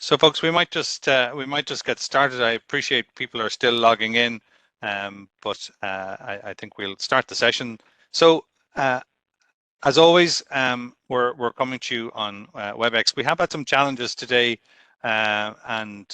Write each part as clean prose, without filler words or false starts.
So, folks, we might just get started. I appreciate people are still logging in, but I think we'll start the session. So, as always, we're coming to you on WebEx. We have had some challenges today, and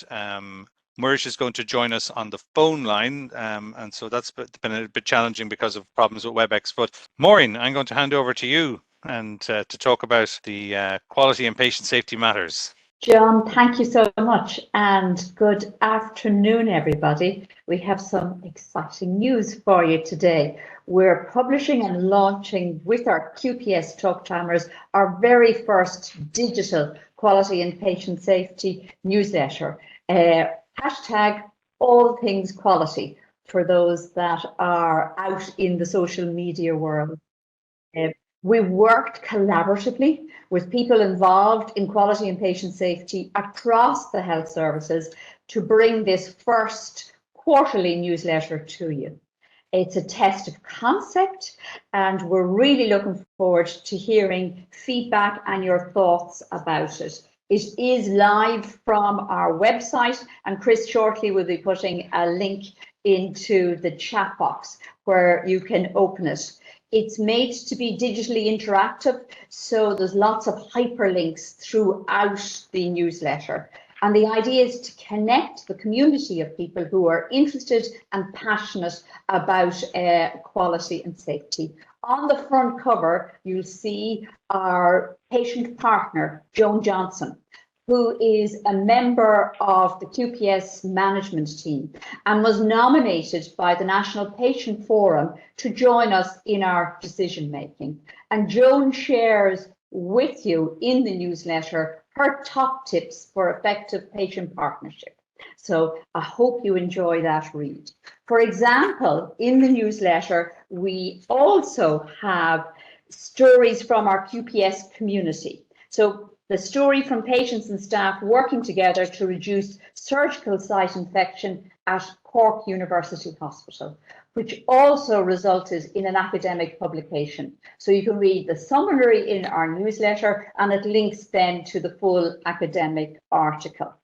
Muiris is going to join us on the phone line, and so that's been a bit challenging because of problems with WebEx. But Maureen, I'm going to hand over to you and to talk about the quality and patient safety matters. John, thank you so much, and good afternoon, everybody. We have some exciting news for you today. We're publishing and launching with our QPS TalkTimers our very first digital quality and patient safety newsletter. Hashtag all things quality for those that are out in the social media world. We worked collaboratively with people involved in quality and patient safety across the health services to bring this first quarterly newsletter to you. It's a test of concept, and we're really looking forward to hearing feedback and your thoughts about it. It is live from our website, and Chris shortly will be putting a link into the chat box where you can open it. It's made to be digitally interactive, so there's lots of hyperlinks throughout the newsletter. And the idea is to connect the community of people who are interested and passionate about quality and safety. On the front cover, you'll see our patient partner, Joan Johnson, who is a member of the QPS management team and was nominated by the National Patient Forum to join us in our decision making. And Joan shares with you in the newsletter her top tips for effective patient partnership. So I hope you enjoy that read. For example, in the newsletter, we also have stories from our QPS community. So the story from patients and staff working together to reduce surgical site infection at Cork University Hospital, which also resulted in an academic publication. So you can read the summary in our newsletter, and it links then to the full academic article.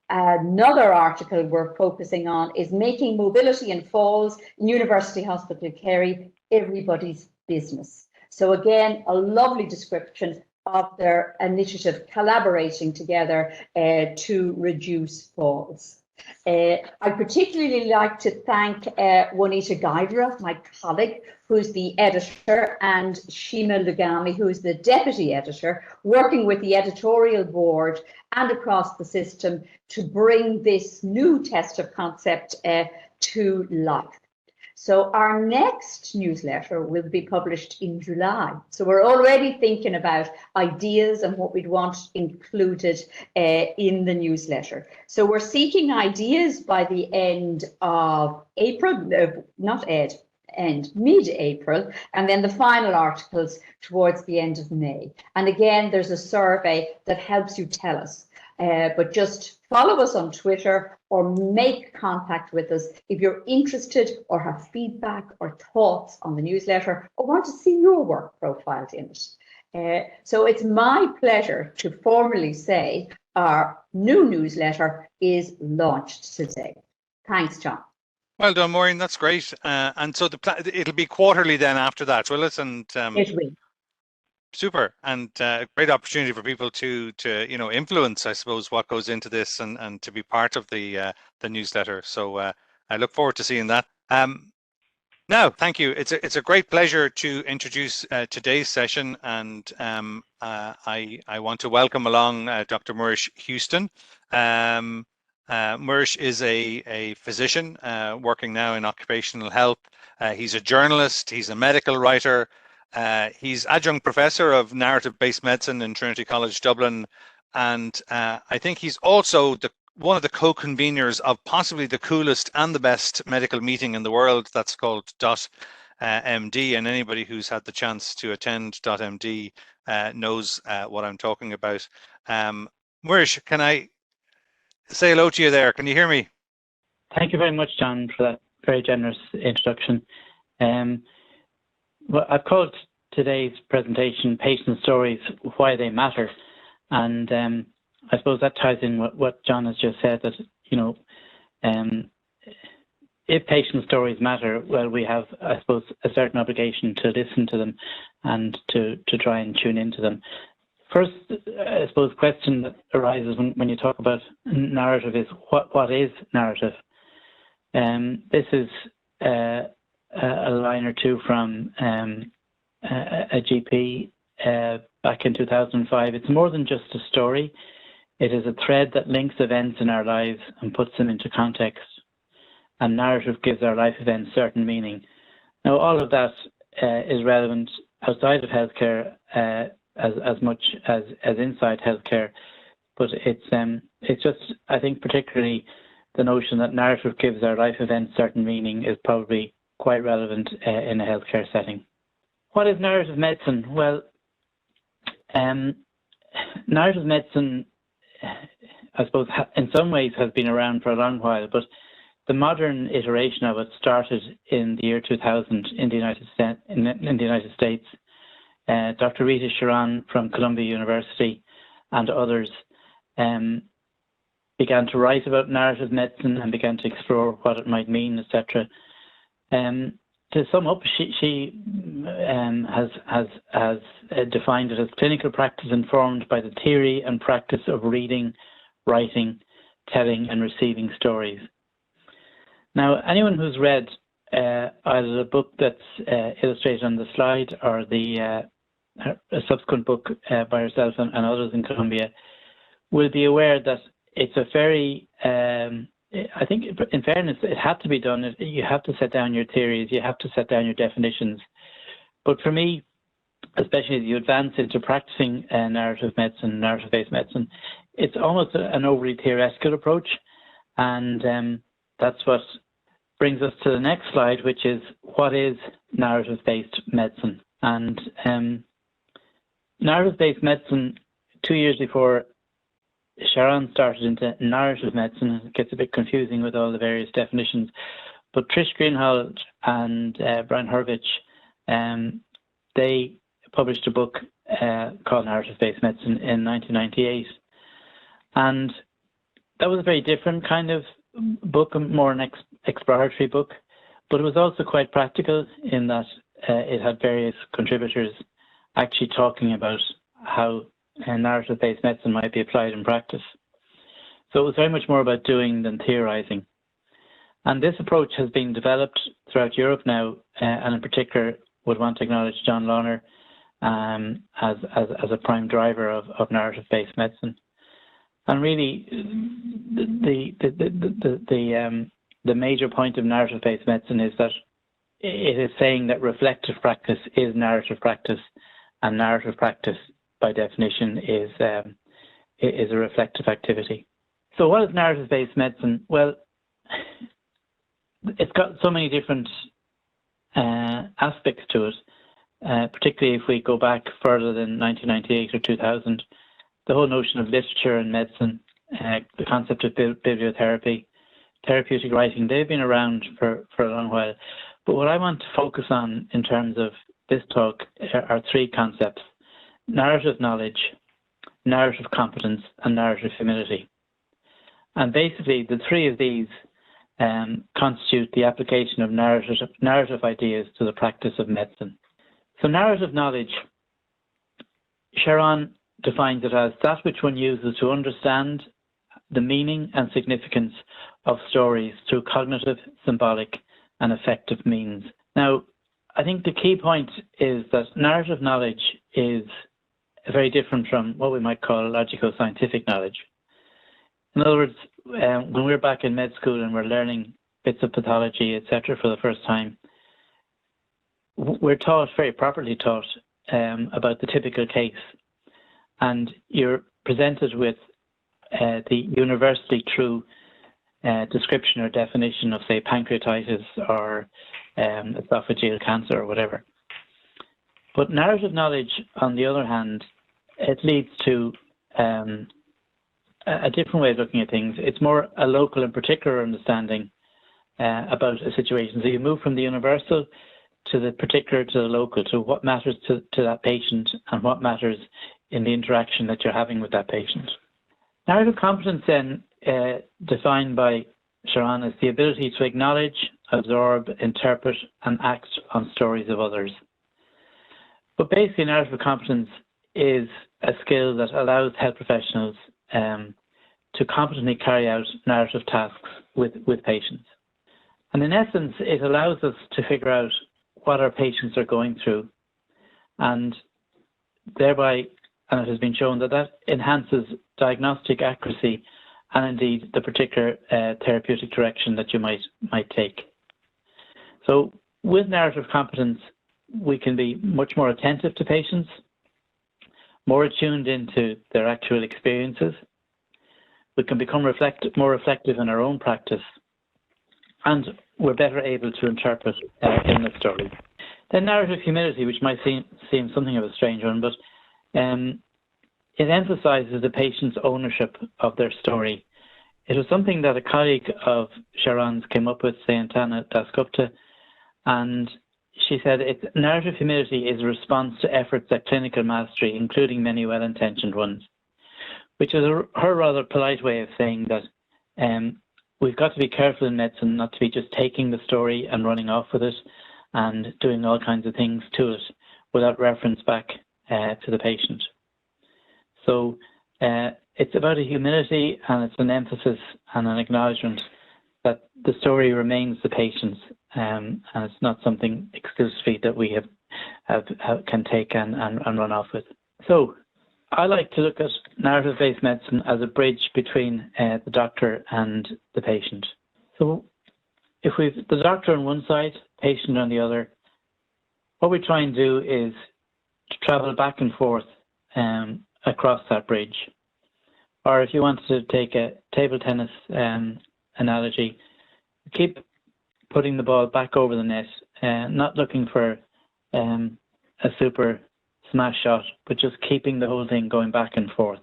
Another article we're focusing on is making mobility and falls in University Hospital Kerry everybody's business. So again, a lovely description of their initiative collaborating together to reduce falls. I particularly like to thank Juanita Guidera, my colleague, who's the editor, and Shima Lugami, who's the deputy editor, working with the editorial board and across the system to bring this new test of concept to life. So our next newsletter will be published in July. So we're already thinking about ideas and what we'd want included in the newsletter. So we're seeking ideas by the end of April, mid-April, and then the final articles towards the end of May. And again, there's a survey that helps you tell us. But just follow us on Twitter or make contact with us if you're interested or have feedback or thoughts on the newsletter or want to see your work profiled in it. So it's my pleasure to formally say our new newsletter is launched today. Thanks, John. Well done, Maureen. That's great. And so it'll be quarterly then after that, will it? And it will. Super, and great opportunity for people to influence, I suppose, what goes into this and to be part of the newsletter. So I look forward to seeing that. Now, thank you. It's a great pleasure to introduce today's session, and I want to welcome along Dr. Muiris Houston. Muiris is a physician working now in occupational health. He's a journalist. He's a medical writer. He's adjunct professor of narrative-based medicine in Trinity College Dublin, and I think he's also one of the co-conveners of possibly the coolest and the best medical meeting in the world. That's called .md, and anybody who's had the chance to attend .md knows what I'm talking about. Muiris, can I say hello to you there? Can you hear me? Thank you very much, John, for that very generous introduction. Well, I've called today's presentation Patient Stories, Why They Matter. And I suppose that ties in what John has just said, that, if patient stories matter, well, we have, I suppose, a certain obligation to listen to them and to try and tune into them. First, I suppose, question that arises when you talk about narrative is what is narrative? This is a line or two from a GP back in 2005. It's more than just a story. It is a thread that links events in our lives and puts them into context. And narrative gives our life events certain meaning. Now, all of that is relevant outside of healthcare as much as inside healthcare, but it's just, I think, particularly the notion that narrative gives our life events certain meaning is probably quite relevant in a healthcare setting. What is narrative medicine? Well, narrative medicine, I suppose, in some ways has been around for a long while, but the modern iteration of it started in the year 2000 in the United States. Dr. Rita Sharon from Columbia University and others began to write about narrative medicine and began to explore what it might mean, etc. To sum up, she has defined it as clinical practice informed by the theory and practice of reading, writing, telling, and receiving stories. Now, anyone who's read either the book that's illustrated on the slide or a subsequent book by herself and others in Columbia will be aware that it's a very, I think, in fairness, it had to be done. You have to set down your theories, you have to set down your definitions. But for me, especially as you advance into practicing narrative medicine, narrative-based medicine, it's almost an overly theoretical approach. And that's what brings us to the next slide, which is what is narrative-based medicine. And narrative-based medicine, 2 years before Sharon started into narrative medicine, it gets a bit confusing with all the various definitions, but Trish Greenhalgh and Brian Hurwitz, they published a book called Narrative-Based Medicine in 1998. And that was a very different kind of book, more an exploratory book, but it was also quite practical in that it had various contributors actually talking about how narrative-based medicine might be applied in practice. So it was very much more about doing than theorizing. And this approach has been developed throughout Europe now, and in particular would want to acknowledge John Lawner as a prime driver of narrative-based medicine. And really, the major point of narrative-based medicine is that it is saying that reflective practice is narrative practice, and narrative practice, by definition, is a reflective activity. So, what is narrative-based medicine? Well, it's got so many different aspects to it. Particularly if we go back further than 1998 or 2000. The whole notion of literature and medicine, the concept of bibliotherapy, therapeutic writing, they've been around for a long while. But what I want to focus on in terms of this talk are three concepts: narrative knowledge, narrative competence, and narrative humility. And basically, the three of these constitute the application of narrative ideas to the practice of medicine. So narrative knowledge, Sharon defines it as that which one uses to understand the meaning and significance of stories through cognitive, symbolic, and affective means. Now, I think the key point is that narrative knowledge is very different from what we might call logical scientific knowledge. In other words, when we're back in med school and we're learning bits of pathology, etc., for the first time, we're taught, very properly taught, about the typical case. And you're presented with the universally true description or definition of, say, pancreatitis or esophageal cancer or whatever. But narrative knowledge, on the other hand, it leads to a different way of looking at things. It's more a local and particular understanding about a situation. So you move from the universal to the particular, to the local, to what matters to that patient and what matters in the interaction that you're having with that patient. Narrative competence then, defined by Sharon, is the ability to acknowledge, absorb, interpret, and act on stories of others. But basically, narrative competence is a skill that allows health professionals to competently carry out narrative tasks with patients. And in essence, it allows us to figure out what our patients are going through, and thereby, and it has been shown that that enhances diagnostic accuracy and indeed the particular therapeutic direction that you might take. So with narrative competence, we can be much more attentive to patients, more attuned into their actual experiences. We can become more reflective in our own practice, and we're better able to interpret illness stories. Then narrative humility, which might seem something of a strange one, but it emphasizes the patient's ownership of their story. It was something that a colleague of Sharon's came up with, Sayantana Dasgupta, and she said narrative humility is a response to efforts at clinical mastery, including many well-intentioned ones, which is her rather polite way of saying that we've got to be careful in medicine not to be just taking the story and running off with it and doing all kinds of things to it without reference back to the patient. So it's about a humility, and it's an emphasis and an acknowledgement that the story remains the patient's, and it's not something exclusively that we can take and run off with. So I like to look at narrative-based medicine as a bridge between the doctor and the patient. So if we've the doctor on one side, patient on the other, what we try and do is to travel back and forth across that bridge. Or if you wanted to take a table tennis analogy, keep putting the ball back over the net, not looking for a super smash shot, but just keeping the whole thing going back and forth,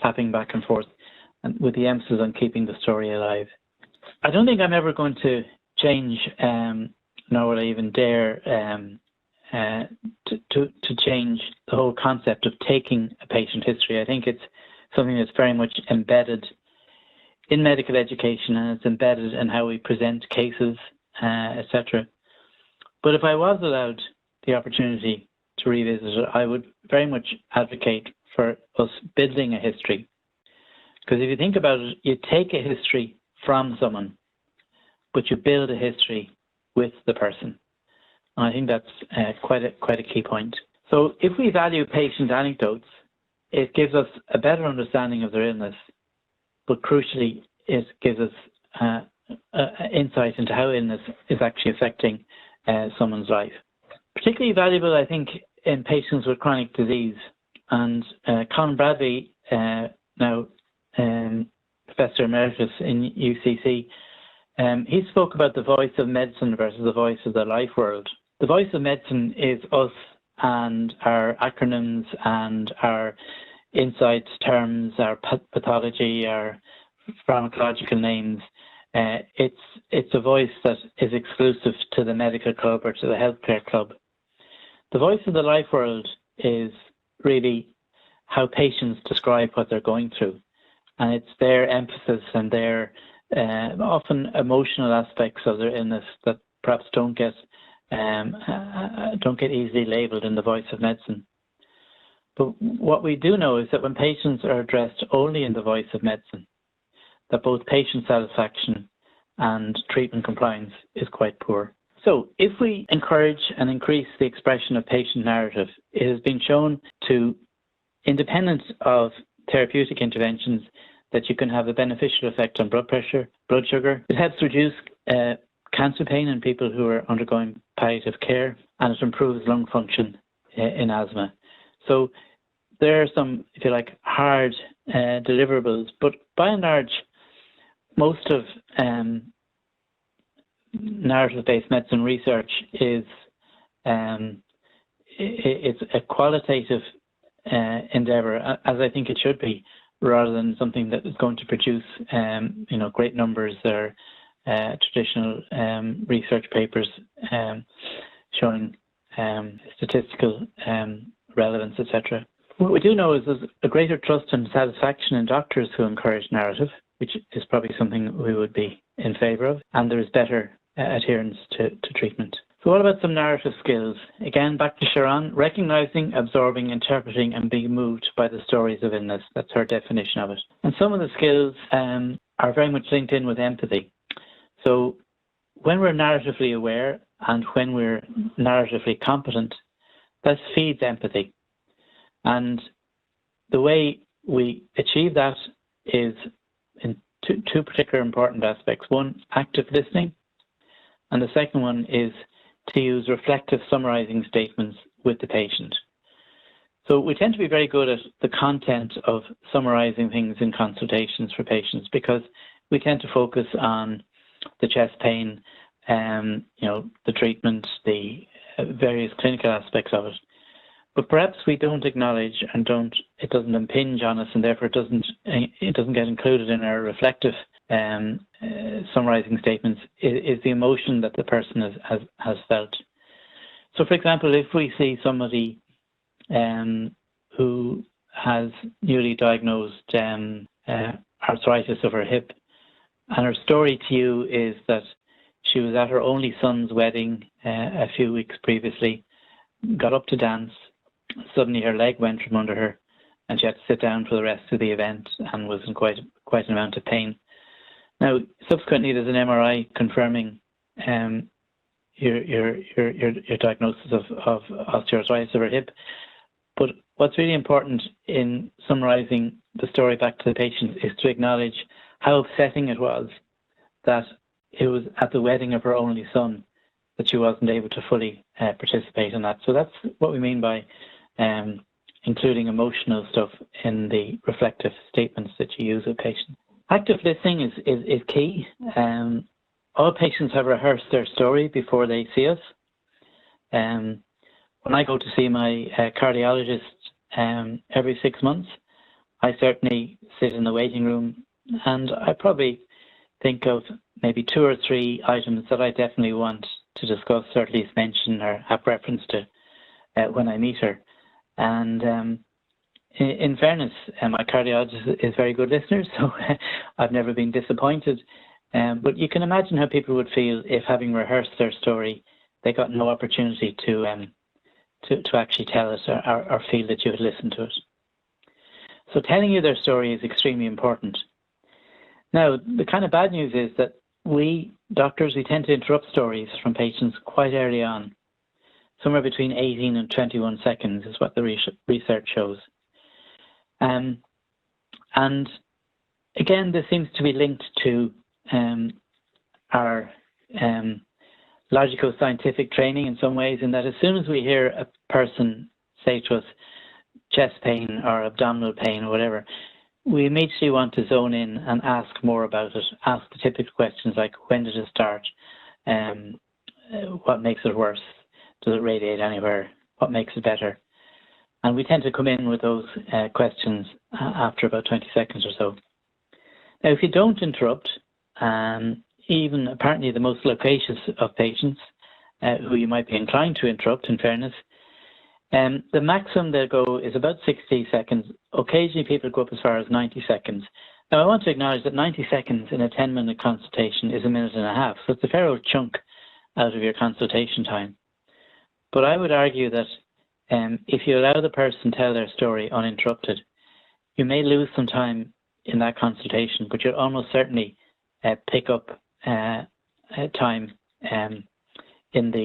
tapping back and forth, and with the emphasis on keeping the story alive. I don't think I'm ever going to change, nor will I even dare to change the whole concept of taking a patient history. I think it's something that's very much embedded in medical education, and it's embedded in how we present cases, etc. But if I was allowed the opportunity to revisit it, I would very much advocate for us building a history. Because if you think about it, you take a history from someone, but you build a history with the person. And I think that's quite a key point. So if we value patient anecdotes, it gives us a better understanding of their illness, but crucially, it gives us insight into how illness is actually affecting someone's life. Particularly valuable, I think, in patients with chronic disease. And Colin Bradley, now Professor Emeritus in UCC, he spoke about the voice of medicine versus the voice of the life world. The voice of medicine is us and our acronyms and our insights, terms, our pathology, our pharmacological names. It's a voice that is exclusive to the medical club or to the healthcare club. The voice of the life world is really how patients describe what they're going through, and it's their emphasis and their often emotional aspects of their illness that perhaps don't get easily labelled in the voice of medicine. But what we do know is that when patients are addressed only in the voice of medicine, that both patient satisfaction and treatment compliance is quite poor. So if we encourage and increase the expression of patient narrative, it has been shown to, independent of therapeutic interventions, that you can have a beneficial effect on blood pressure, blood sugar. It helps reduce cancer pain in people who are undergoing palliative care, and it improves lung function in asthma. So there are some, if you like, hard deliverables, but by and large, most of narrative-based medicine research is it's a qualitative endeavor, as I think it should be, rather than something that is going to produce great numbers or traditional research papers showing statistical relevance, etc. What we do know is there's a greater trust and satisfaction in doctors who encourage narrative, which is probably something we would be in favour of, and there is better adherence to treatment. So what about some narrative skills? Again, back to Sharon, recognising, absorbing, interpreting and being moved by the stories of illness. That's her definition of it. And some of the skills are very much linked in with empathy. So when we're narratively aware and when we're narratively competent, that feeds empathy. And the way we achieve that is in two particular important aspects. One, active listening, and the second one is to use reflective summarizing statements with the patient. So we tend to be very good at the content of summarizing things in consultations for patients because we tend to focus on the chest pain, the treatment, the various clinical aspects of it. But perhaps we don't acknowledge and it doesn't impinge on us, and therefore it doesn't get included in our reflective summarizing statements, is the emotion that the person has felt. So for example, if we see somebody who has newly diagnosed arthritis of her hip, and her story to you is that she was at her only son's wedding a few weeks previously, got up to dance, suddenly her leg went from under her and she had to sit down for the rest of the event and was in quite an amount of pain. Now, subsequently, there's an MRI confirming your diagnosis of osteoarthritis of her hip. But what's really important in summarising the story back to the patient is to acknowledge how upsetting it was that it was at the wedding of her only son that she wasn't able to fully participate in that. So that's what we mean by including emotional stuff in the reflective statements that you use with patients. Active listening is key. All patients have rehearsed their story before they see us. When I go to see my cardiologist every 6 months, I certainly sit in the waiting room and I probably think of maybe 2 or 3 items that I definitely want to discuss, or at least mention or have reference to when I meet her. And in fairness, my cardiologist is very good listener, so I've never been disappointed. But you can imagine how people would feel if, having rehearsed their story, they got no opportunity to actually tell us or feel that you had listened to it. So telling you their story is extremely important. Now, the kind of bad news is that we doctors, we tend to interrupt stories from patients quite early on. Somewhere between 18 and 21 seconds is what the research shows. And again, this seems to be linked to our logical scientific training in some ways, in that as soon as we hear a person say to us chest pain or abdominal pain or whatever, we immediately want to zone in and ask more about it, ask the typical questions like, when did it start? What makes it worse? Does it radiate anywhere? What makes it better? And we tend to come in with those questions after about 20 seconds or so. Now, if you don't interrupt, even apparently the most loquacious of patients, who you might be inclined to interrupt in fairness, the maximum they'll go is about 60 seconds. Occasionally people go up as far as 90 seconds. Now, I want to acknowledge that 90 seconds in a 10-minute consultation is 1.5 minutes, so it's a fair old chunk out of your consultation time. But I would argue that if you allow the person to tell their story uninterrupted, you may lose some time in that consultation, but you'll almost certainly pick up time in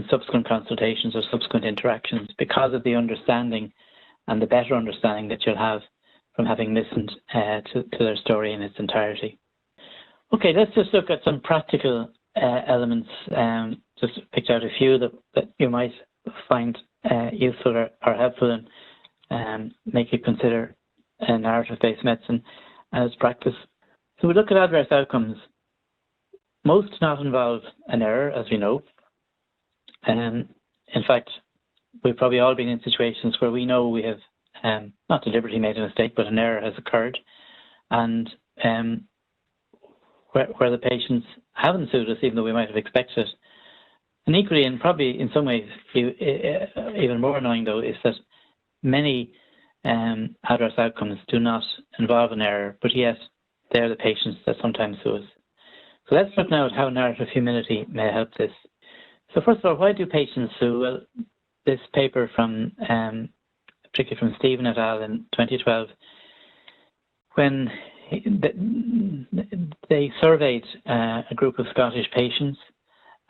subsequent consultations or subsequent interactions because of the understanding and the better understanding that you'll have from having listened to their story in its entirety. Okay, let's just look at some practical elements. Just picked out a few that you might find useful or helpful and make you consider narrative-based medicine as practice. So we look at adverse outcomes. Most do not involve an error, as we know. In fact, we've probably all been in situations where we know we have not deliberately made a mistake, but an error has occurred, and where the patients haven't sued us, even though we might have expected it. And equally, and probably in some ways even more annoying though, is that many adverse outcomes do not involve an error, but yet they're the patients that sometimes sue us. So let's look now at how narrative humility may help this. So first of all, why do patients sue? Well, this paper from, particularly from Stephen et al. In 2012, when they surveyed a group of Scottish patients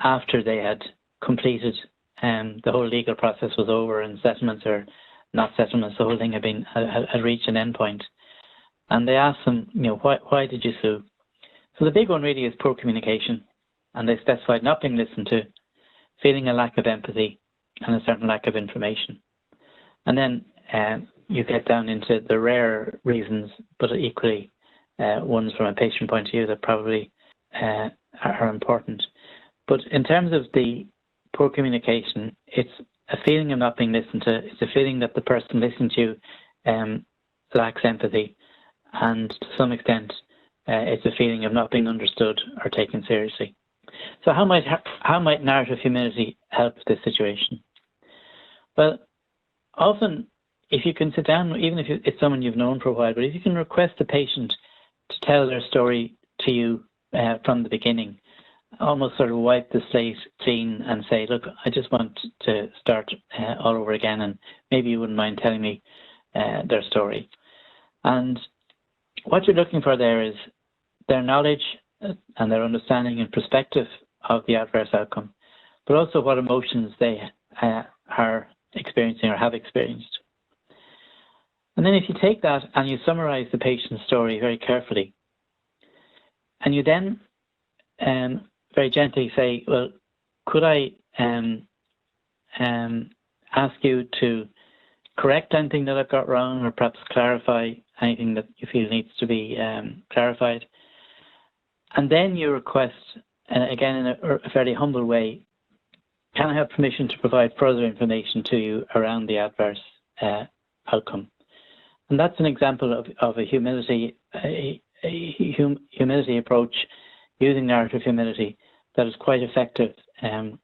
after they had completed the whole legal process was over and settlements or not settlements, the whole thing had reached an endpoint. And they asked them, why did you sue? So the big one really is poor communication. And they specified not being listened to, feeling a lack of empathy, and a certain lack of information. And then you get down into the rare reasons, but equally ones from a patient point of view that probably are important. But in terms of the poor communication, it's a feeling of not being listened to. It's a feeling that the person listening to you lacks empathy, and to some extent, it's a feeling of not being understood or taken seriously. So how might narrative humility help this situation? Well, often, if you can sit down, even if it's someone you've known for a while, but if you can request the patient to tell their story to you from the beginning, almost sort of wipe the slate clean and say, look, I just want to start all over again, and maybe you wouldn't mind telling me their story. And what you're looking for there is their knowledge and their understanding and perspective of the adverse outcome, but also what emotions they are experiencing or have experienced. And then if you take that and you summarize the patient's story very carefully, and you then very gently say, well, could I ask you to correct anything that I've got wrong, or perhaps clarify anything that you feel needs to be clarified? And then you request, again in a fairly humble way, can I have permission to provide further information to you around the adverse outcome? And that's an example of a humility approach using narrative humility that is quite effective in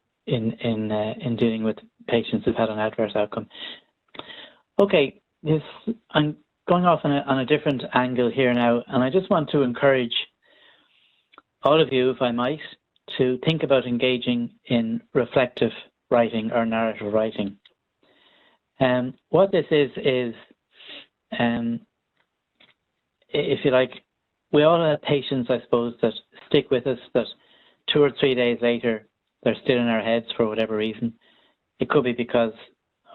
dealing with patients who've had an adverse outcome. Okay, I'm going off on a different angle here now, and I just want to encourage all of you, if I might, to think about engaging in reflective writing or narrative writing. What this is if you like, we all have patients, I suppose, that stick with us, that 2 or 3 days later, they're still in our heads for whatever reason. It could be because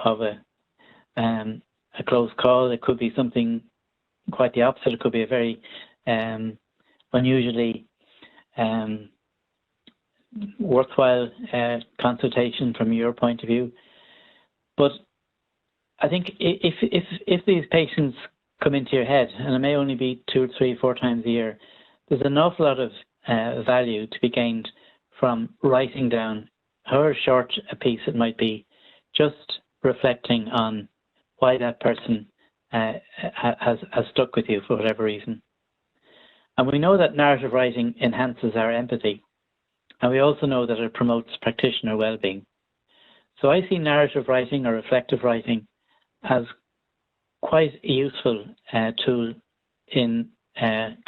of a close call. It could be something quite the opposite. It could be a very unusually worthwhile consultation from your point of view. But I think if these patients come into your head, and it may only be 2 or 3, 4 times a year, there's an awful lot of value to be gained from writing down, however short a piece it might be, just reflecting on why that person has stuck with you for whatever reason. And we know that narrative writing enhances our empathy, and we also know that it promotes practitioner well-being. So I see narrative writing or reflective writing as quite a useful tool in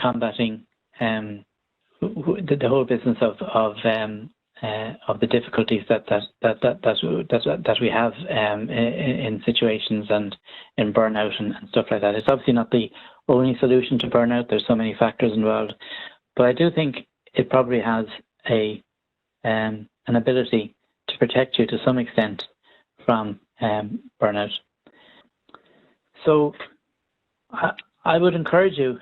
combating the whole business of the difficulties that we have in situations and in burnout and stuff like that. It's obviously not the only solution to burnout. There's so many factors involved, but I do think it probably has an ability to protect you to some extent from burnout. So I would encourage you,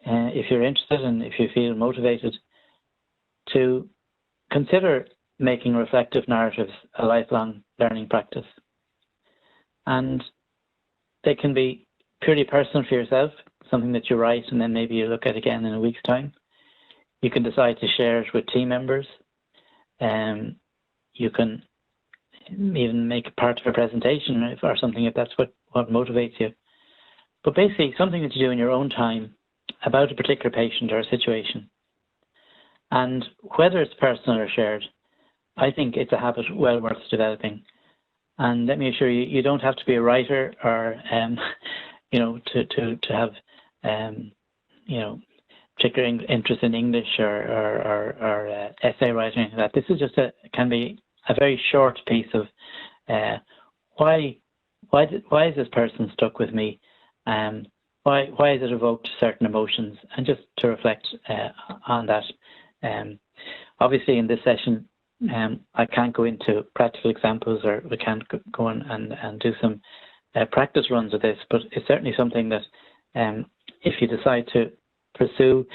if you're interested and if you feel motivated, to consider making reflective narratives a lifelong learning practice. And they can be purely personal for yourself, something that you write and then maybe you look at again in a week's time. You can decide to share it with team members. You can even make it part of a presentation or something if that's what motivates you. But basically something that you do in your own time about a particular patient or a situation. And whether it's personal or shared, I think it's a habit well worth developing. And let me assure you, you don't have to be a writer or, to have, particular interest in English or essay writing like that. This is just can be a very short piece of why is this person stuck with me? Why has it evoked certain emotions? And just to reflect on that. Obviously, in this session, I can't go into practical examples, or we can't go on and do some practice runs of this, but it's certainly something that if you decide to pursue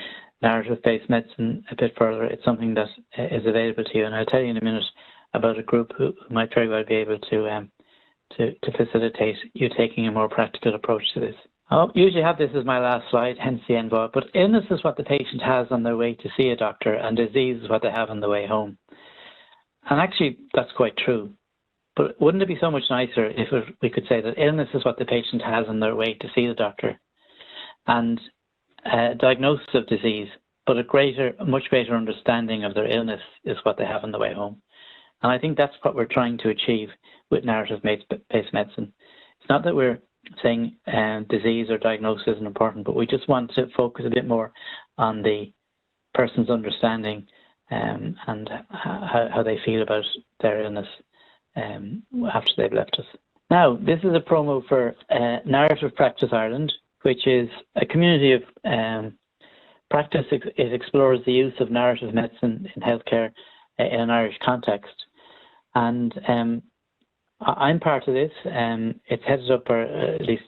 narrative-based medicine a bit further, it's something that is available to you. And I'll tell you in a minute about a group who might very well be able to facilitate you taking a more practical approach to this. I usually have this as my last slide, hence the end of it, but illness is what the patient has on their way to see a doctor, and disease is what they have on the way home. And actually, that's quite true. But wouldn't it be so much nicer if we could say that illness is what the patient has on their way to see the doctor, and diagnosis of disease, but a much greater understanding of their illness is what they have on the way home. And I think that's what we're trying to achieve with narrative-based medicine. It's not that we're saying disease or diagnosis isn't important, but we just want to focus a bit more on the person's understanding and how they feel about their illness after they've left us. Now, this is a promo for Narrative Practice Ireland, which is a community of practice. It explores the use of narrative medicine in healthcare in an Irish context. And I'm part of this. It's headed up, or at least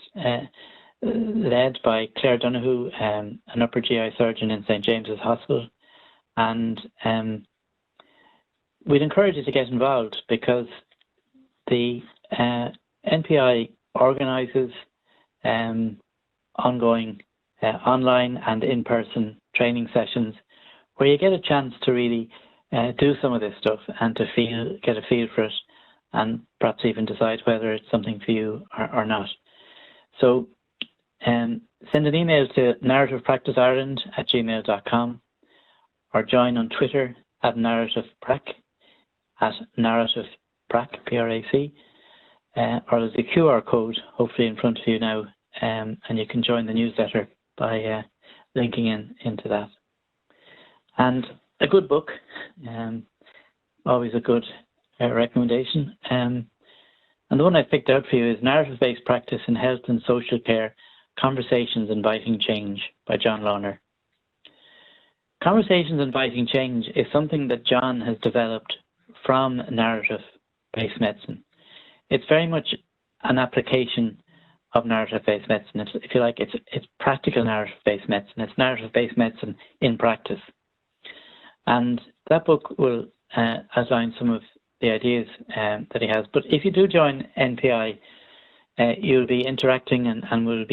led by Claire Donoghue, an upper GI surgeon in St. James's Hospital. And we'd encourage you to get involved, because the NPI organises ongoing online and in-person training sessions where you get a chance to really do some of this stuff and to get a feel for it, and perhaps even decide whether it's something for you or not. So send an email to narrativepracticeireland@gmail.com, or join on Twitter @narrativeprac, @narrativeprac, PRAC, or there's a QR code hopefully in front of you now, and you can join the newsletter by linking into that. And a good book, always a good recommendation. And the one I picked out for you is Narrative-Based Practice in Health and Social Care, Conversations Inviting Change by John Lawner. Conversations Inviting Change is something that John has developed from narrative-based medicine. It's very much an application of narrative-based medicine. If you like, it's practical narrative-based medicine. It's narrative-based medicine in practice. And that book will outline some of the ideas that he has. But if you do join NPI, you'll be interacting and will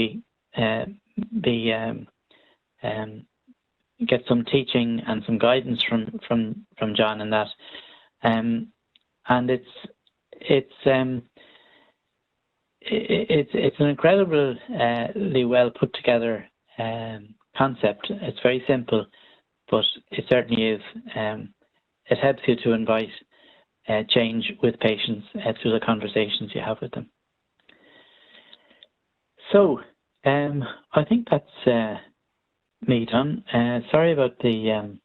get some teaching and some guidance from John in that. And it's an incredibly well put together concept. It's very simple, but it certainly is. It helps you to invite change with patients through the conversations you have with them. So I think that's me done. Sorry about the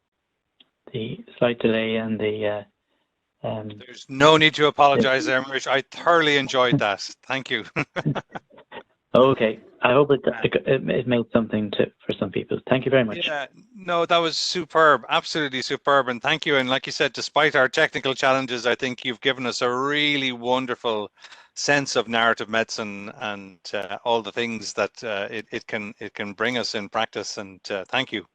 slight delay and the. There's no need to apologise there, Muiris. I thoroughly enjoyed that. Thank you. Okay. I hope it made something for some people. Thank you very much. Yeah, no, that was superb, absolutely superb, and thank you. And like you said, despite our technical challenges, I think you've given us a really wonderful sense of narrative medicine and all the things that it can bring us in practice. And thank you.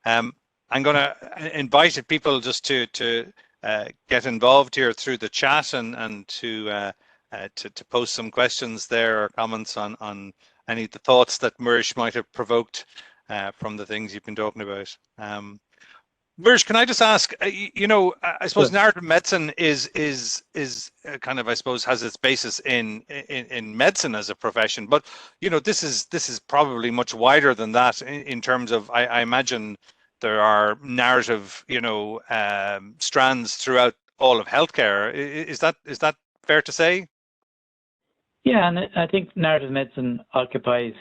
I'm going to invite people just to get involved here through the chat and to post some questions there or comments on any of the thoughts that Muiris might have provoked from the things you've been talking about. Muiris, can I just ask, I suppose narrative medicine is kind of, I suppose, has its basis in medicine as a profession, but this is probably much wider than that in terms of, I imagine there are narrative strands throughout all of healthcare. Is that fair to say? Yeah, and I think narrative medicine occupies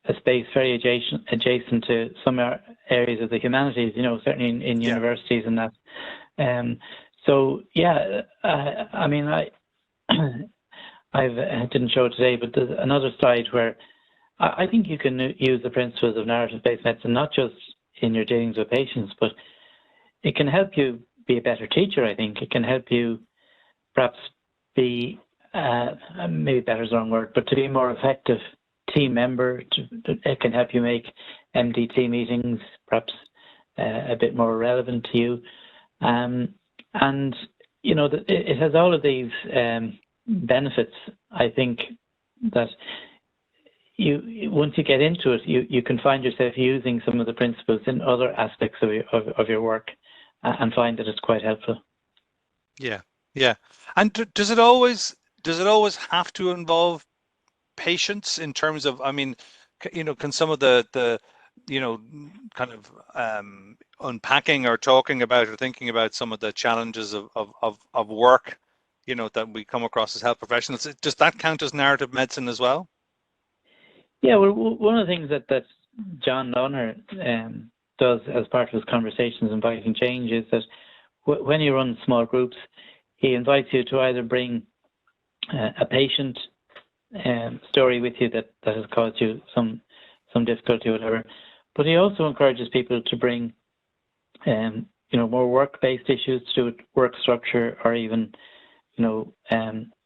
a space very adjacent to some areas of the humanities, certainly in universities and that. So yeah, I mean, I didn't show it today, but there's another slide where I think you can use the principles of narrative-based medicine, not just in your dealings with patients, but it can help you be a better teacher, I think. It can help you perhaps be, maybe better is the wrong word, but to be a more effective team member. It can help you make MDT meetings perhaps a bit more relevant to you. And, it has all of these benefits, I think, that once you get into it, you can find yourself using some of the principles in other aspects of your work and find that it's quite helpful. Yeah. And does it always have to involve patients in terms of, I mean, can some of the kind of unpacking or talking about or thinking about some of the challenges of work, that we come across as health professionals, does that count as narrative medicine as well? Yeah, well, one of the things that John Launer does as part of his Conversations Inviting Change is that when you run small groups, he invites you to either bring a patient story with you that has caused you some difficulty or whatever, but he also encourages people to bring more work-based issues to do with work structure, or even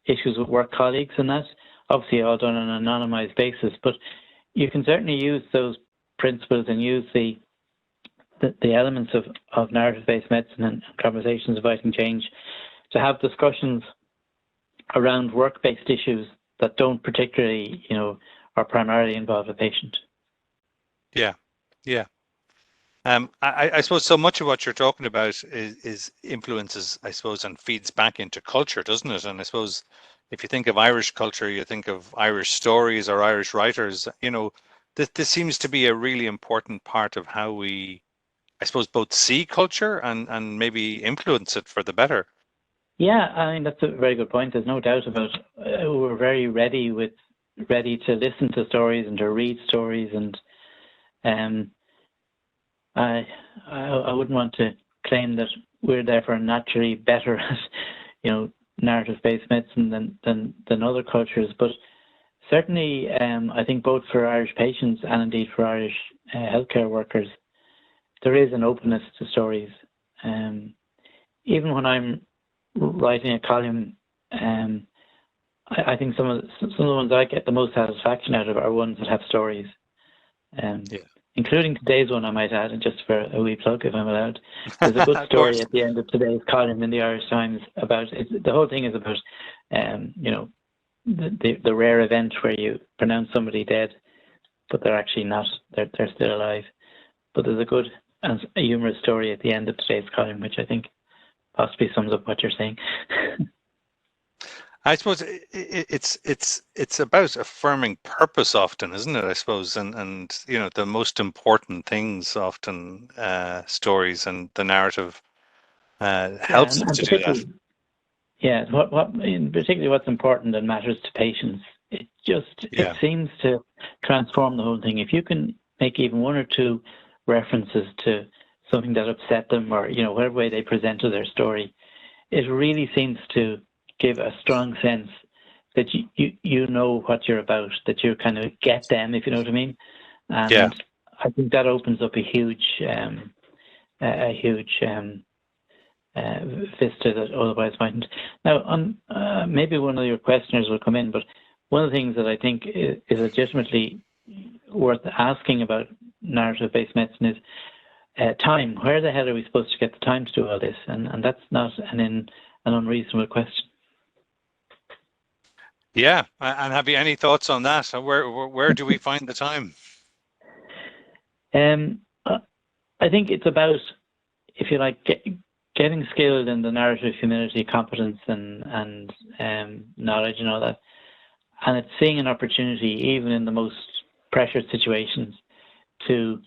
issues with work colleagues, and that obviously all done on an anonymized basis. But you can certainly use those principles and use the elements of narrative-based medicine and Conversations Inviting Change to have discussions around work-based issues that don't particularly, or primarily involve a patient. Yeah. I suppose so much of what you're talking about is influences, I suppose, and feeds back into culture, doesn't it? And I suppose if you think of Irish culture, you think of Irish stories or Irish writers, this seems to be a really important part of how we, I suppose, both see culture and maybe influence it for the better. Yeah, I mean, that's a very good point. There's no doubt about it. We're very ready to listen to stories and to read stories, and I wouldn't want to claim that we're therefore naturally better at narrative-based medicine than other cultures, but certainly I think both for Irish patients and indeed for Irish healthcare workers, there is an openness to stories. Even when I'm writing a column, I think some of the ones I get the most satisfaction out of are ones that have stories, including today's one, I might add, and just for a wee plug if I'm allowed. There's a good story at the end of today's column in the Irish Times about it. The whole thing is about the rare event where you pronounce somebody dead, but they're actually not. They're still alive. But there's a good and a humorous story at the end of today's column, which I think possibly sums up what you're saying. I suppose it's about affirming purpose often, isn't it? I suppose, and the most important things often, stories, and the narrative helps us to do that. Yeah, particularly what's important and matters to patients. It seems to transform the whole thing. If you can make even one or two references to something that upset them, or whatever way they presented their story, it really seems to give a strong sense that you know what you're about, that you kind of get them, if you know what I mean. And I think that opens up a huge vista that otherwise mightn't. Now, maybe one of your questioners will come in, but one of the things that I think is legitimately worth asking about narrative-based medicine is time. Where the hell are we supposed to get the time to do all this? And that's not an unreasonable question. Yeah, and have you any thoughts on that? Where do we find the time? I think it's about, if you like, getting skilled in the narrative, humility, competence, and knowledge and all that. And it's seeing an opportunity, even in the most pressured situations, to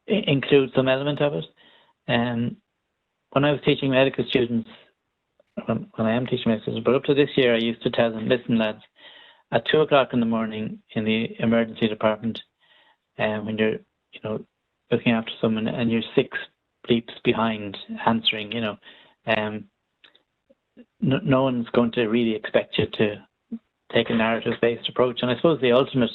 include some element of it. When I was teaching medical students, when I am teaching my students, but up to this year, I used to tell them, listen, lads, at 2 o'clock in the morning in the emergency department, when you're, looking after someone and you're 6 bleeps behind answering, no one's going to really expect you to take a narrative-based approach. And I suppose the ultimate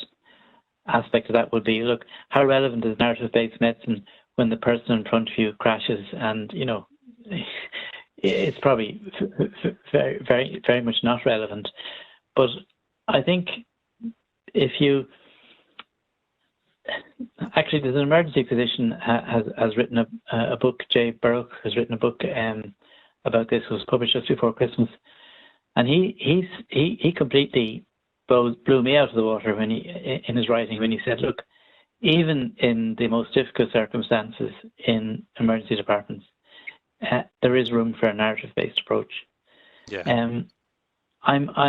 aspect of that would be, look, how relevant is narrative-based medicine when the person in front of you crashes? And, it's probably very, very, very much not relevant. But I think if you... Actually, there's an emergency physician has written a book, Jay Burke has written a book about this. It was published just before Christmas. And he completely blew me out of the water when in his writing, when he said, look, even in the most difficult circumstances in emergency departments, there is room for a narrative-based approach. Yeah. I'm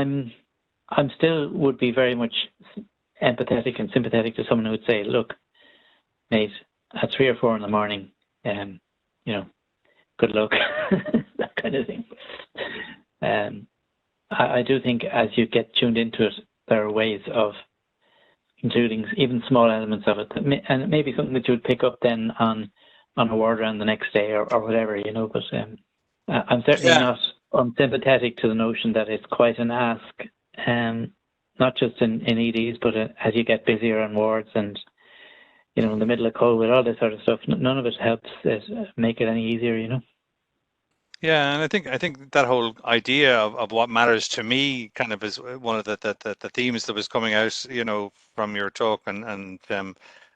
still would be very much empathetic and sympathetic to someone who would say, look, mate, at 3 or 4 in the morning, good luck, that kind of thing. I do think as you get tuned into it, there are ways of including even small elements of it, and maybe something that you would pick up then on a ward round the next day or whatever, but I'm certainly not unsympathetic to the notion that it's quite an ask, not just in EDs, but as you get busier on wards and, in the middle of COVID, all this sort of stuff, none of it helps make it any easier, Yeah, and I think that whole idea of what matters to me kind of is one of the themes that was coming out, from your talk, and and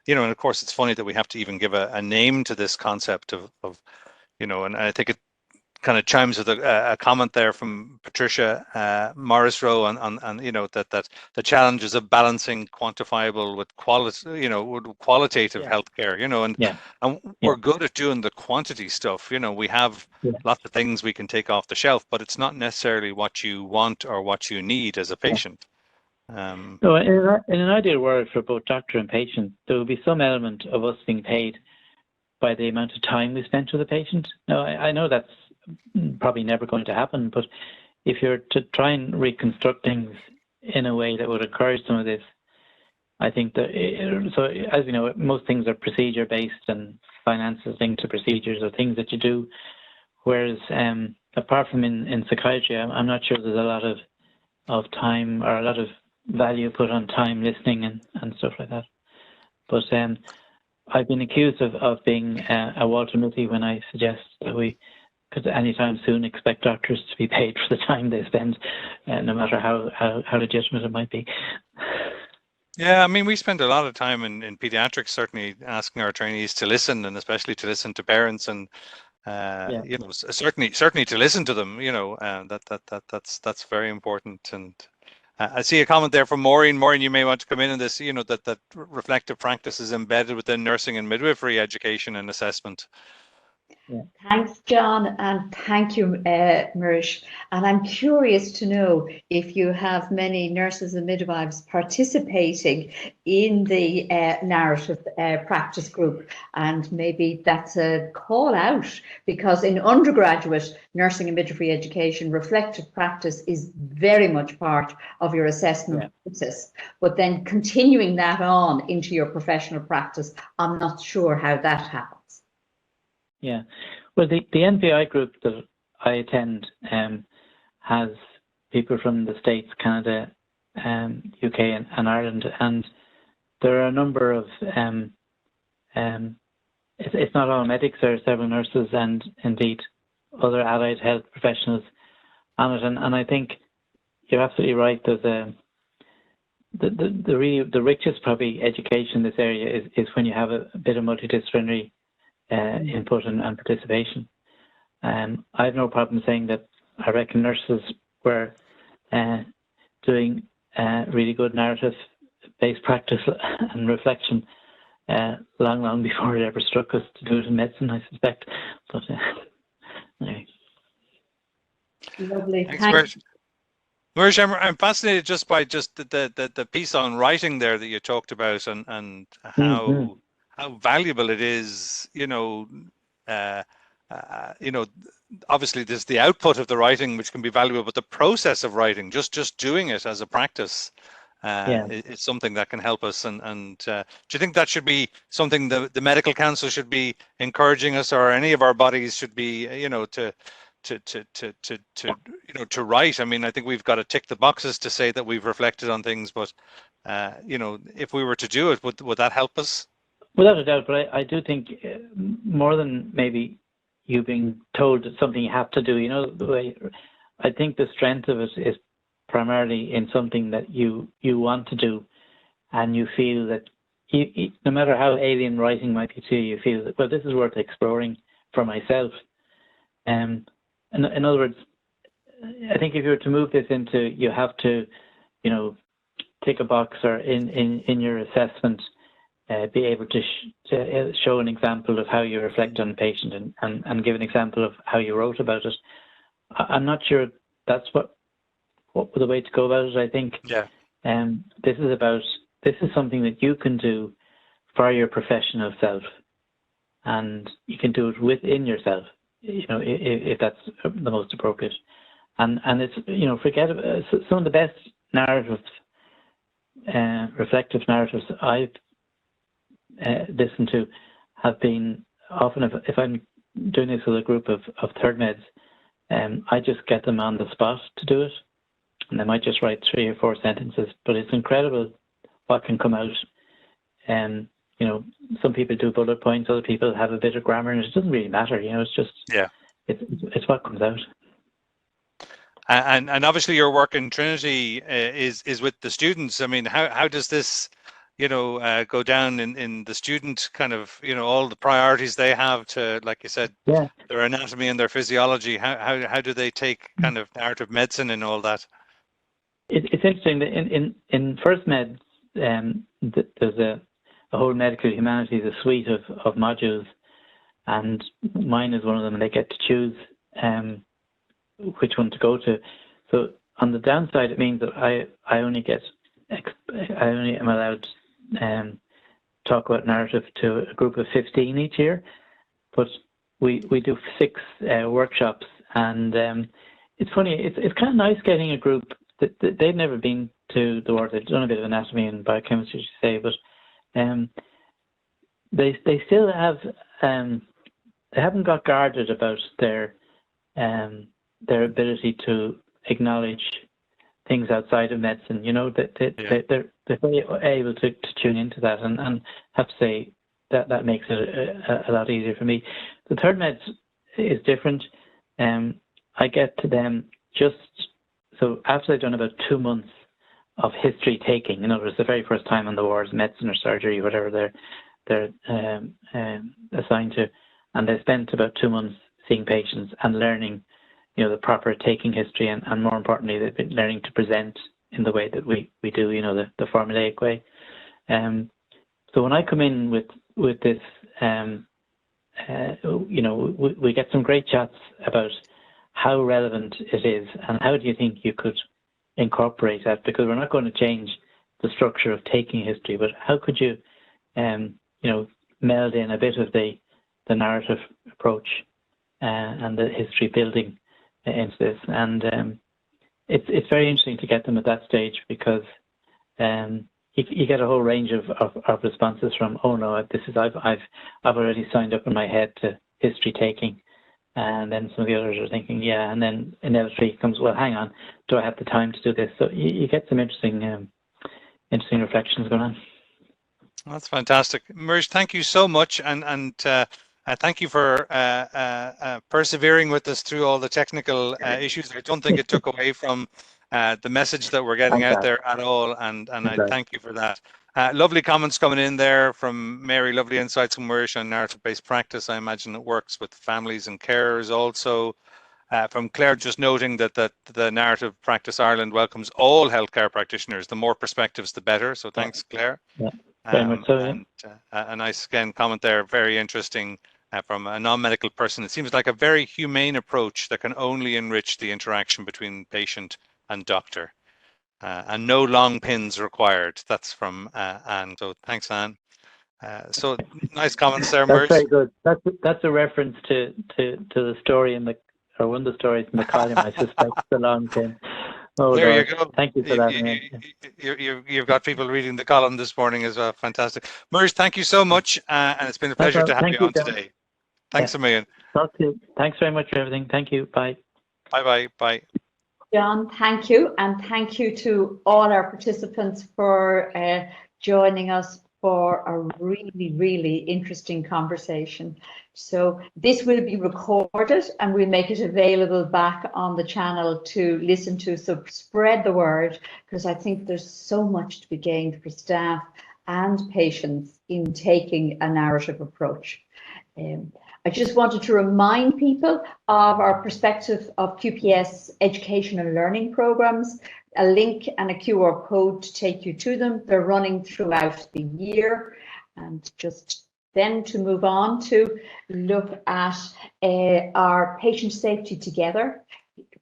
of course it's funny that we have to even give a name to this concept of and I think it kind of chimes with a comment there from Patricia Muiris that the challenges of balancing quantifiable with quality, with qualitative healthcare, and we're good at doing the quantity stuff. We have lots of things we can take off the shelf, but it's not necessarily what you want or what you need as a patient. So in an ideal world for both doctor and patient, there will be some element of us being paid by the amount of time we spent with the patient. Now, I know that's probably never going to happen, but if you're to try and reconstruct things in a way that would encourage some of this, I think that, so as we know, most things are procedure based and finance is linked to procedures or things that you do, whereas apart from in psychiatry, I'm not sure there's a lot of time or a lot of value put on time listening and stuff like that. But I've been accused of being a Walter Mitty when I suggest that we could anytime soon expect doctors to be paid for the time they spend, no matter how legitimate it might be. Yeah, I mean, we spend a lot of time in pediatrics, certainly asking our trainees to listen, and especially to listen to parents, and certainly to listen to them. That's very important. And I see a comment there from Maureen. Maureen, you may want to come in on this. That reflective practice is embedded within nursing and midwifery education and assessment. Yeah. Thanks, John, and thank you, Muiris. And I'm curious to know if you have many nurses and midwives participating in the narrative practice group, and maybe that's a call out, because in undergraduate nursing and midwifery education, reflective practice is very much part of your assessment process. But then continuing that on into your professional practice, I'm not sure how that happens. Yeah, well, the NPI group that I attend has people from the States, Canada, UK and Ireland, and there are a number of, it's not all medics, there are several nurses and indeed other allied health professionals on it, and I think you're absolutely right. There's the richest probably education in this area is when you have a bit of multidisciplinary input and participation. I have no problem saying that I reckon nurses were doing really good narrative-based practice and reflection long before it ever struck us to do it in medicine, I suspect. But anyway. Lovely. Thanks, Muiris, I'm fascinated just by the piece on writing there that you talked about, and how valuable it is, obviously there's the output of the writing, which can be valuable, but the process of writing, just doing it as a practice, is something that can help us. And do you think that should be something the medical council should be encouraging us, or any of our bodies should be, to write? I mean, I think we've got to tick the boxes to say that we've reflected on things, but if we were to do it, would that help us? Without a doubt, but I do think more than maybe you being told it's something you have to do, the way, I think the strength of it is primarily in something that you want to do, and you feel that no matter how alien writing might be to you, you feel that, well, this is worth exploring for myself. In other words, I think if you were to move this into, you have to, tick a box, or in your assessment, be able to show an example of how you reflect on a patient, and give an example of how you wrote about it. I'm not sure that's what the way to go about it. I think this is something that you can do for your professional self, and you can do it within yourself, if that's the most appropriate. And it's, forget about some of the best narratives, reflective narratives I've listened to have been often, if I'm doing this with a group of third meds, I just get them on the spot to do it, and they might just write 3 or 4 sentences, but it's incredible what can come out. Some people do bullet points, other people have a bit of grammar, and it doesn't really matter. It's just it's what comes out. And obviously your work in Trinity is with the students. I mean, how does this go down in the student kind of, all the priorities they have to, like you said, their anatomy and their physiology? How do they take kind of narrative medicine and all that? It's interesting that in first med, there's a whole medical humanities, a suite of modules, and mine is one of them, and they get to choose which one to go to. So on the downside, it means that I only am allowed talk about narrative to a group of 15 each year, but we do 6 workshops, and it's funny, it's kind of nice getting a group that they've never been to the ward. They've done a bit of anatomy and biochemistry, as you say, but they still have they haven't got guarded about their ability to acknowledge things outside of medicine. They're very able to tune into that, and have to say that makes it a lot easier for me. The third meds is different. I get to them just so after they've done about 2 months of history taking. In other words, the very first time on the wards, medicine or surgery, whatever they're assigned to, and they spent about 2 months seeing patients and learning, the proper taking history, and more importantly, they've been learning to present in the way that we do, the formulaic way. So when I come in with this, we get some great chats about how relevant it is, and how do you think you could incorporate that, because we're not going to change the structure of taking history, but how could you, meld in a bit of the narrative approach and the history building into this. And it's very interesting to get them at that stage, because you get a whole range of responses from, oh no, this is I've already signed up in my head to history taking, and then some of the others are thinking, yeah, and then inevitably comes, well, hang on, do I have the time to do this? So you get some interesting reflections going on. That's fantastic, Muiris. Thank you so much, and thank you for persevering with us through all the technical issues. I don't think it took away from the message that we're getting out there at all, and I thank you for that. Lovely comments coming in there from Mary. Lovely insights from Muiris on narrative-based practice. I imagine it works with families and carers also. From Claire, just noting that the Narrative Practice Ireland welcomes all healthcare practitioners. The more perspectives, the better. So thanks, Claire. Yeah, very much so. And a nice comment there, very interesting from a non-medical person. It seems like a very humane approach that can only enrich the interaction between patient and doctor. And no long pins required. That's from Anne. So thanks, Anne. So nice comments there, That's Muiris. very good. That's a reference to the story in the, or one of the stories in the column, I suspect, along Tim. Oh, There Lord. you go. Thank you for that. You've got people reading the column this morning as well. Fantastic. Muiris, thank you so much. And it's been a pleasure to have Thank you you, on John. today. Thanks a million. Talk to you. Thanks very much for everything. Thank you. Bye. Bye-bye. Bye. John, thank you. And thank you to all our participants for joining us for a really, really interesting conversation. So this will be recorded and we'll make it available back on the channel to listen to. So spread the word, because I think there's so much to be gained for staff and patients in taking a narrative approach. I just wanted to remind people of our perspective of QPS education and learning programs, a link and a QR code to take you to them. They're running throughout the year. And just then to move on to look at our Patient Safety Together,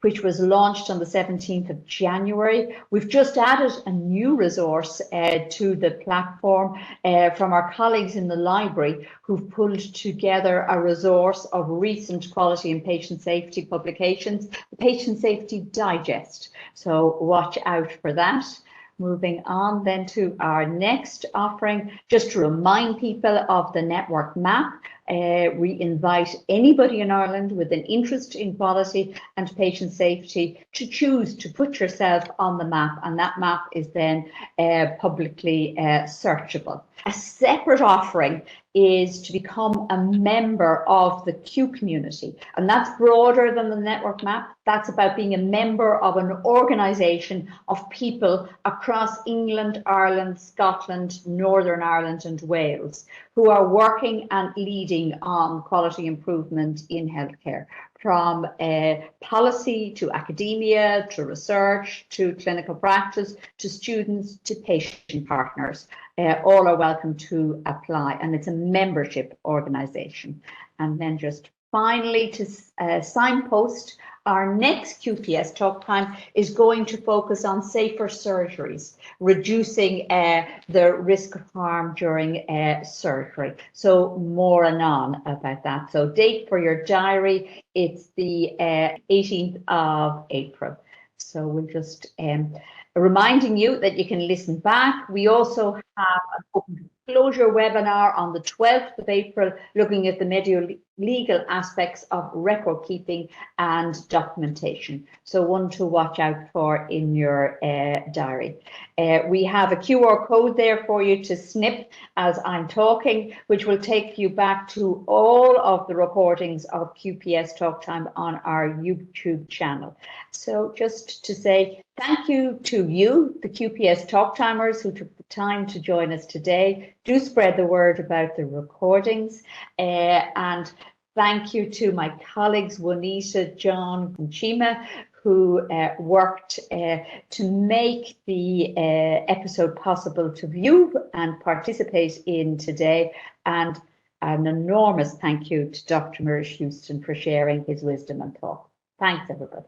which was launched on the 17th of January. We've just added a new resource to the platform from our colleagues in the library, who've pulled together a resource of recent quality and patient safety publications, the Patient Safety Digest. So watch out for that. Moving on then to our next offering, just to remind people of the network map. We invite anybody in Ireland with an interest in quality and patient safety to choose to put yourself on the map, and that map is then publicly searchable. A separate offering is to become a member of the Q community, and that's broader than the network map. That's about being a member of an organisation of people across England, Ireland, Scotland, Northern Ireland and Wales, who are working and leading on quality improvement in healthcare, from policy to academia to research to clinical practice to students to patient partners. All are welcome to apply, and it's a membership organisation. And then just finally to signpost, our next QPS Talk Time is going to focus on safer surgeries, reducing the risk of harm during surgery. So more anon about that. So date for your diary, it's the 18th of April. So we'll just reminding you that you can listen back. We also have an open disclosure webinar on the 12th of April, looking at the legal aspects of record keeping and documentation. So one to watch out for in your diary. We have a QR code there for you to snip as I'm talking, which will take you back to all of the recordings of QPS Talk Time on our YouTube channel. So just to say thank you to you, the QPS Talk Timers, who took the time to join us today. Do spread the word about the recordings, and thank you to my colleagues, Juanita, John, and Chima, who worked to make the episode possible to view and participate in today. And an enormous thank you to Dr. Muiris Houston for sharing his wisdom and thought. Thanks, everybody.